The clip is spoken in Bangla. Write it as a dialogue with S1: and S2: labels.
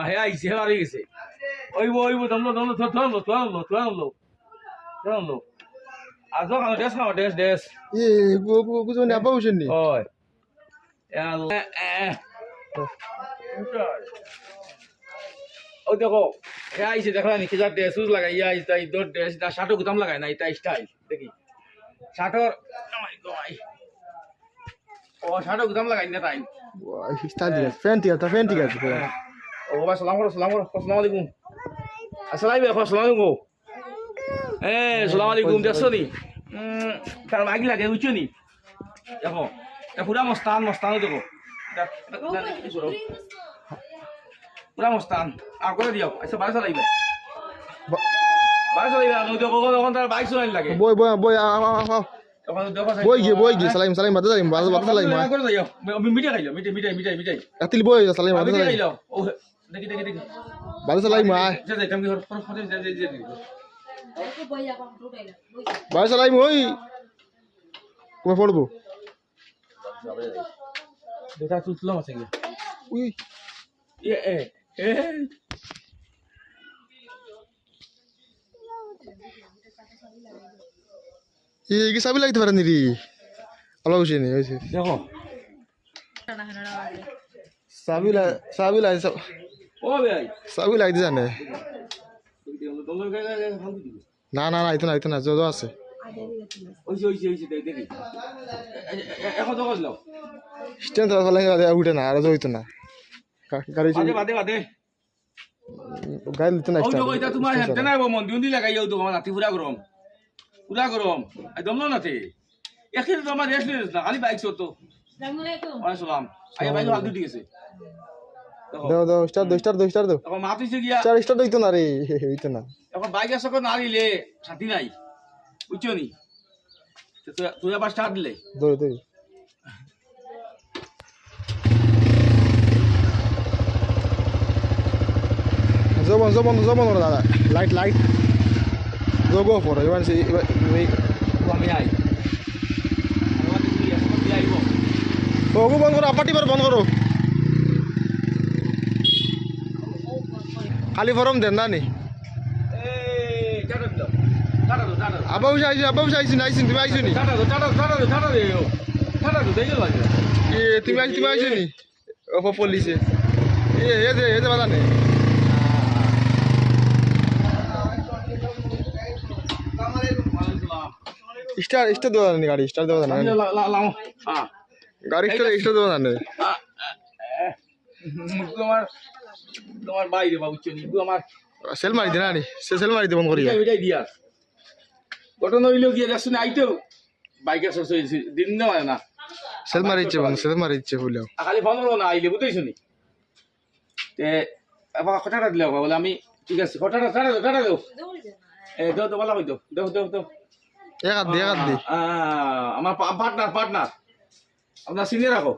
S1: হে আইছে হে হারিয়ে গেছে ওইব দমলো আর যখন ড্রেস খাও ড্রেস
S2: কুজন আব্বা বসেন নি
S1: ওই ওই দেখো হে আইছে দেখলা নি কিজার ড্রেস সুজ লাগাই আইছে তাই দর ড্রেস দা শার্ট গুদাম লাগাই না এটা স্টাইল দেখি শার্টর ও শার্ট গুদাম লাগাই না তাই
S2: স্টাইল ঠিক আছে ফ্যান ঠিক আছে
S1: ও ভাই সালাম করো আসসালামু আলাইকুম আসসালামু আলাইকুম সালাম আলাইকুম দেখছো নি তার মাগি লাগে বুঝছো নি দেখো পুরা মস্তান দেখো পুরা মস্তান আর করে দিও আচ্ছা বাইরে চালাইবে তখন তার বাইক চলাই লাগে
S2: বই গিয়ে সালাম বাদে যাইম বাদে সালাম
S1: করে যাইও মিঠাই খাইলো মিঠাই
S2: আতিল বই সালাম বাদে সালাম
S1: খাইলো ও দেখি
S2: বাদে সালাম আয়
S1: যাই কাম কি হর
S2: বাদে সালাম ওই কবে পড়বো
S1: দেখা তুললাম আছে কি
S2: উই কি চাবি লাগতে পারেন নি অলপ বসে নি হয়েছে
S1: দেখো
S2: চাবি লাগ
S1: ও ভাই
S2: চাবি লাগতে জানে না আইতো না যত আছে
S1: ওইছে দেখি এখন তো কইলো
S2: স্ট্যান্ড তো ফলাই উঠে না আর হইতো না গাড়ি
S1: বাদে
S2: গাড়ি লিতে না
S1: ওই তো কইতা তোমার হেতে না মন দিউনি লাগাইও তো আমার রাতি পুরা গরম আই দমলো নাতে এখানে তো আমার রেস্ট নিস না খালি বাইক চলতো আসসালামু আলাইকুম ওয়া সালাম আই বাইক হাল দুটি গেছে
S2: দাও স্টার্ট দাও
S1: এখন মাতিছে গিয়া
S2: স্টার্ট হইতো না রে হইতো না
S1: এখন বাইক আছে কোন নারিলে সাথী নাই বুঝছো নি তুই আবার স্টার্ট দিলে
S2: দৌড়ে জবন দাদা light go for it. You want to see?
S1: আমি আই আমাদের কি আছে আইবো
S2: ওগো বন্ধ করো আপাটি বন্ধ করো খালি ফরম দেন না নি
S1: এই টাটা দাও
S2: আবাউ যাইছি নাইছিন তুমি আইছো নি
S1: টাটা দেই গেল
S2: এ তুমি আইছো নি ও পুলিশে এ যে বাধা নেই স্টার দেওয়া জানি গাড়ি স্টার দেওয়া জানি গাড়ি স্টার দেওয়া জানি
S1: তোমার বাইরে বাবু চনি আমার
S2: সেল মারি দে না নি সেল মারি দে বন্ধ করি
S1: এটাই দিয়া ঘটনা হইলো গিয়ে দেখছো না আইতো বাইকে সরছে দিন না মানে না
S2: সেল মারিচ্ছে হইলো
S1: খালি ফোন করো না আইলে বুঝতেছো নি তে আবার কথাটা দিলে বলে আমি ঠিক আছে কথাটা দাও দাও তো বলা হইতো দাও
S2: এক হাত দি
S1: আমার পার্টনার আপনার সিনিয়র রাখো